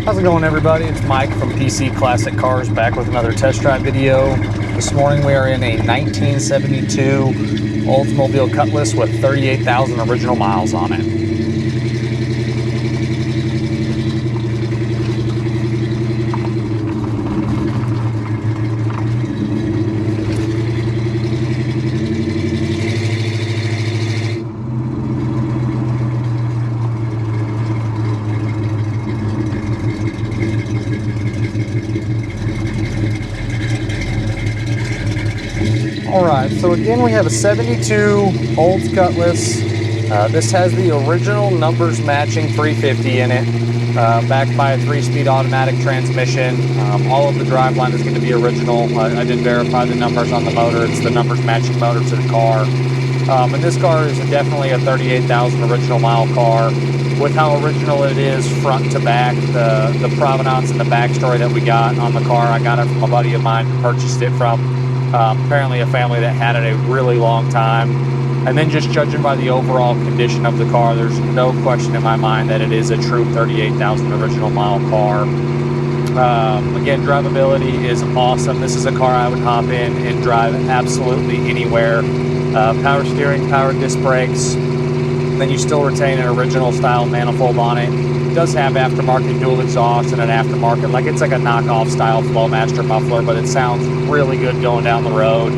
How's it going, everybody? It's Mike from PC Classic Cars, back with another test drive video. This morning we are in a 1972 Oldsmobile Cutlass with 38,000 original miles on it. Alright, so again we have a 72 Olds Cutlass. This has the original numbers matching 350 in it, backed by a 3-speed automatic transmission. All of the driveline is going to be original. I did verify the numbers on the motor. It's the numbers matching motor to the car. And this car is definitely a 38,000 original mile car. With how original it is front to back, the provenance and the backstory that we got on the car, I got it from a buddy of mine who purchased it from apparently a family that had it a really long time. And then just judging by the overall condition of the car, there's no question in my mind that it is a true 38,000 original mile car. Again, drivability is awesome. This is a car I would hop in and drive absolutely anywhere. Power steering, power disc brakes. Then you still retain an original style manifold on it. It does have aftermarket dual exhaust and an aftermarket, it's like a knockoff style Flowmaster muffler, but it sounds really good going down the road.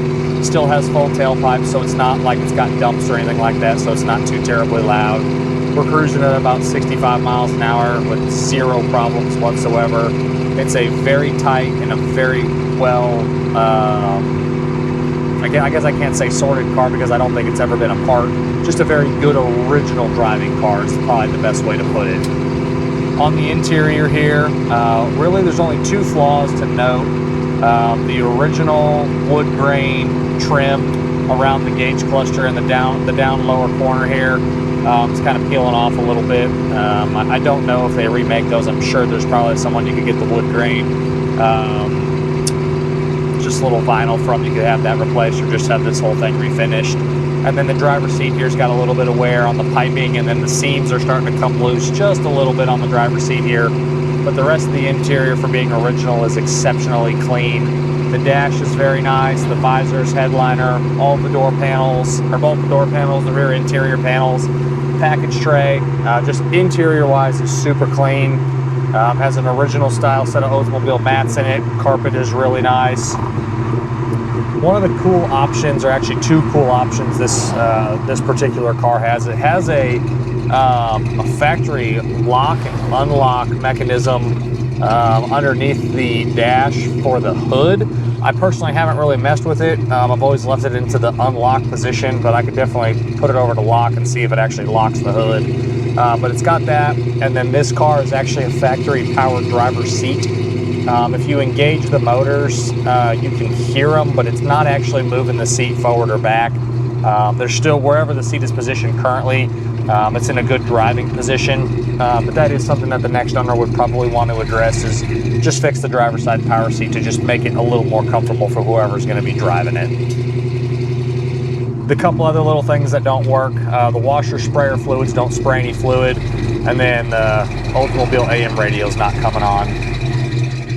Still has full tailpipe, so it's not like it's got dumps or anything like that, so it's not too terribly loud. We're cruising at about 65 miles an hour with zero problems whatsoever. It's a very tight and a very well, I guess I can't say sorted car because I don't think it's ever been apart. Just a very good original driving car is probably the best way to put it. On the interior here, really there's only two flaws to note. The original wood grain trim around the gauge cluster and the down lower corner here is kind of peeling off a little bit. I don't know if they remake those. I'm sure there's probably someone you could get the wood grain just a little vinyl from. You could have that replaced or just have this whole thing refinished. And then the driver's seat here's got a little bit of wear on the piping, and then the seams are starting to come loose just a little bit on the driver's seat here. But the rest of the interior, for being original, is exceptionally clean. The dash is very nice. The visors, headliner, all the door panels, or both the door panels, the rear interior panels, package tray, just interior-wise is super clean. Has an original style set of Oldsmobile mats in it. Carpet is really nice. One of the cool options, or actually two cool options, this particular car has. It has a factory lock and unlock mechanism underneath the dash for the hood. I personally haven't really messed with it. I've always left it into the unlock position, but I could definitely put it over to lock and see if it actually locks the hood. But it's got that, and then this car is actually a factory powered driver's seat. If you engage the motors, you can hear them, but it's not actually moving the seat forward or back. There's still, wherever the seat is positioned currently, it's in a good driving position. But that is something that the next owner would probably want to address, is just fix the driver's side power seat to just make it a little more comfortable for whoever's going to be driving it. The couple other little things that don't work, the washer sprayer fluids don't spray any fluid, and then the Oldsmobile AM radio is not coming on.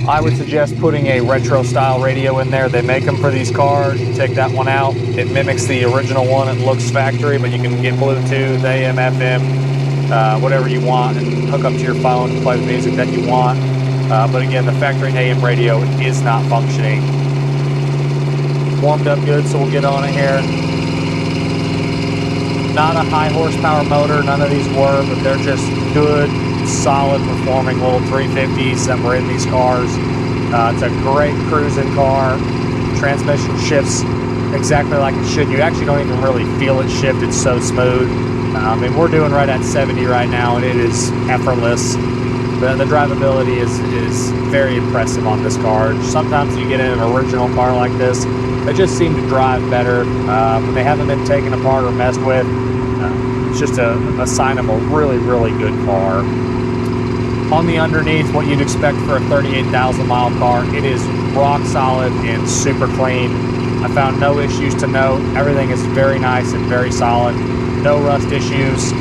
I would suggest putting a retro style radio in there. They make them for these cars. You take that one out, it mimics the original one. It looks factory, but you can get Bluetooth, AM, FM, whatever you want, and hook up to your phone to play the music that you want. But again, the factory AM radio is not functioning. Warmed up good, so we'll get on it here. Not a high horsepower motor, none of these were, but they're just good, solid performing little 350s that were in these cars. It's a great cruising car. Transmission shifts exactly like it should. You actually don't even really feel it shift. It's so smooth. And we're doing right at 70 right now, and it is effortless. The drivability is very impressive on this car. Sometimes you get in an original car like this, they just seem to drive better. When they haven't been taken apart or messed with, it's just a sign of a really, really good car. On the underneath, what you'd expect for a 38,000 mile car, it is rock solid and super clean. I found no issues to note. Everything is very nice and very solid. No rust issues.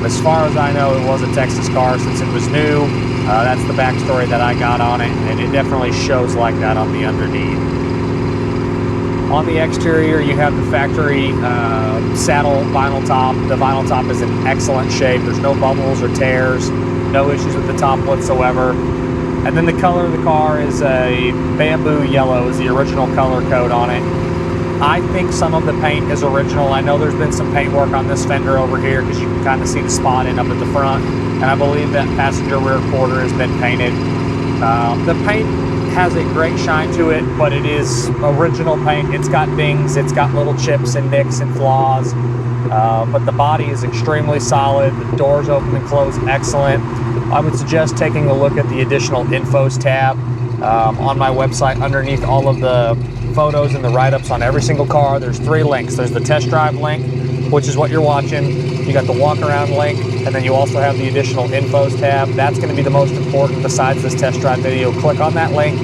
As far as I know, it was a Texas car since it was new. That's the backstory that I got on it, and it definitely shows like that on the underneath. On the exterior, you have the factory saddle vinyl top. The vinyl top is in excellent shape. There's no bubbles or tears, no issues with the top whatsoever. And then the color of the car is a bamboo yellow, is the original color code on it. I think some of the paint is original. I know there's been some paint work on this fender over here because you can kind of see the spotting up at the front. And I believe that passenger rear quarter has been painted. The paint has a great shine to it, but it is original paint. It's got dings, it's got little chips and nicks and flaws, but the body is extremely solid. The doors open and close excellent. I would suggest taking a look at the additional infos tab on my website. Underneath all of the photos and the write-ups on every single car, there's 3 links. There's the test drive link, which is what you're watching. You got the walk around link, and then you also have the additional infos tab. That's going to be the most important besides this test drive video. Click on that link.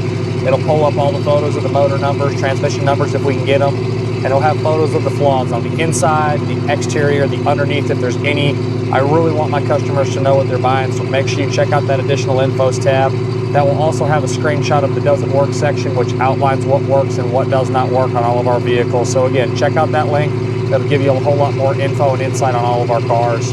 It'll pull up all the photos of the motor numbers, transmission numbers if we can get them, and it'll have photos of the flaws on the inside, the exterior, the underneath if there's any. I really want my customers to know what they're buying, so make sure you check out that additional infos tab. That will also have a screenshot of the doesn't work section, which outlines what works and what does not work on all of our vehicles. So again, check out that link. That'll give you a whole lot more info and insight on all of our cars.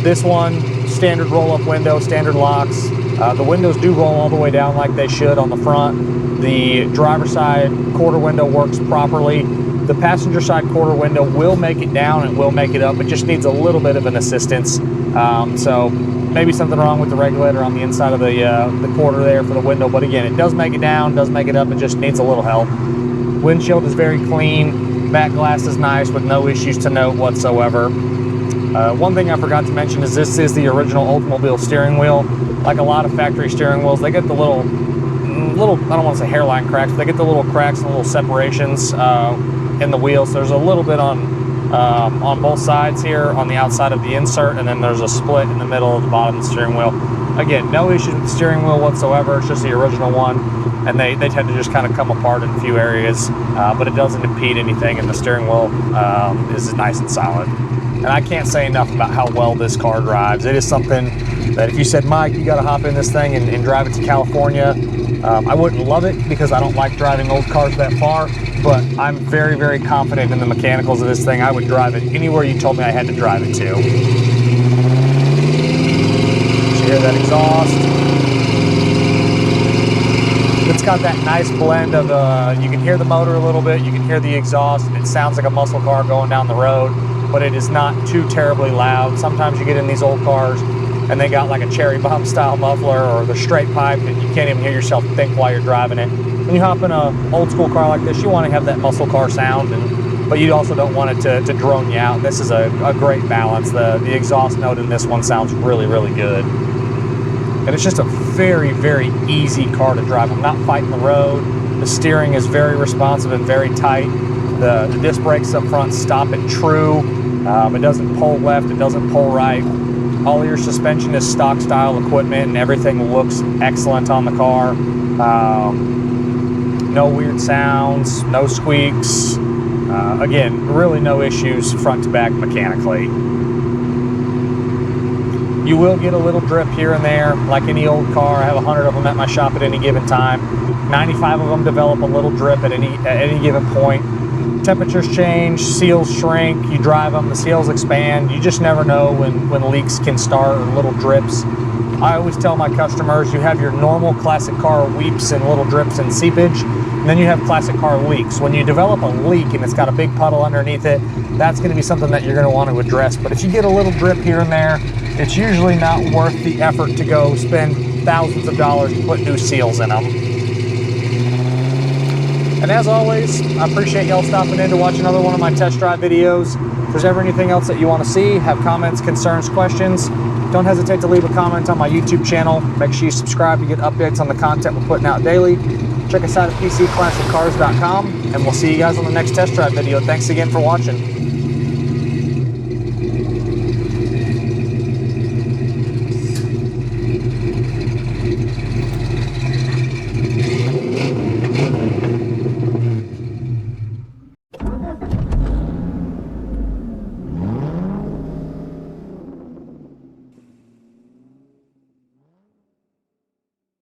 This one, standard roll-up window, standard locks. The windows do roll all the way down like they should on the front. The driver's side quarter window works properly. The passenger side quarter window will make it down and will make it up. It just needs a little bit of an assistance. So maybe something wrong with the regulator on the inside of the quarter there for the window. But again, it does make it down, does make it up. It just needs a little help. Windshield is very clean. Back glass is nice with no issues to note whatsoever. One thing I forgot to mention is this is the original Oldsmobile steering wheel. Like a lot of factory steering wheels, they get the little, I don't want to say hairline cracks, but they get the little cracks and little separations in the wheel. So there's a little bit on both sides here on the outside of the insert, and then there's a split in the middle of the bottom of the steering wheel. Again, no issues with the steering wheel whatsoever. It's just the original one, and they tend to just kind of come apart in a few areas, but it doesn't impede anything, and the steering wheel is nice and solid. And I can't say enough about how well this car drives. It is something that if you said, Mike, you got to hop in this thing and drive it to California, I wouldn't love it because I don't like driving old cars that far, but I'm very, very confident in the mechanicals of this thing. I would drive it anywhere you told me I had to drive it to. So you hear that exhaust? It's got that nice blend of, you can hear the motor a little bit, you can hear the exhaust, and it sounds like a muscle car going down the road, but it is not too terribly loud. Sometimes you get in these old cars and they got like a cherry bomb style muffler, or the straight pipe that you can't even hear yourself think while you're driving it. When you hop in an old school car like this, you want to have that muscle car sound, but you also don't want it to drone you out. This is a great balance. The exhaust note in this one sounds really, really good. And it's just a very, very easy car to drive. I'm not fighting the road. The steering is very responsive and very tight. The disc brakes up front stop it true. It doesn't pull left, it doesn't pull right. All of your suspension is stock style equipment, and everything looks excellent on the car. No weird sounds, no squeaks. Again, really no issues front to back mechanically. You will get a little drip here and there, like any old car. I have 100 of them at my shop at any given time. 95 of them develop a little drip at any given point. Temperatures change, seals shrink, you drive them, the seals expand. You just never know when leaks can start or little drips. I always tell my customers, you have your normal classic car weeps and little drips and seepage, and then you have classic car leaks. When you develop a leak and it's got a big puddle underneath it, that's going to be something that you're going to want to address. But if you get a little drip here and there, it's usually not worth the effort to go spend thousands of dollars to put new seals in them. And as always, I appreciate y'all stopping in to watch another one of my test drive videos. If there's ever anything else that you want to see, have comments, concerns, questions, don't hesitate to leave a comment on my YouTube channel. Make sure you subscribe to get updates on the content we're putting out daily. Check us out at PCClassicCars.com, and we'll see you guys on the next test drive video. Thanks again for watching.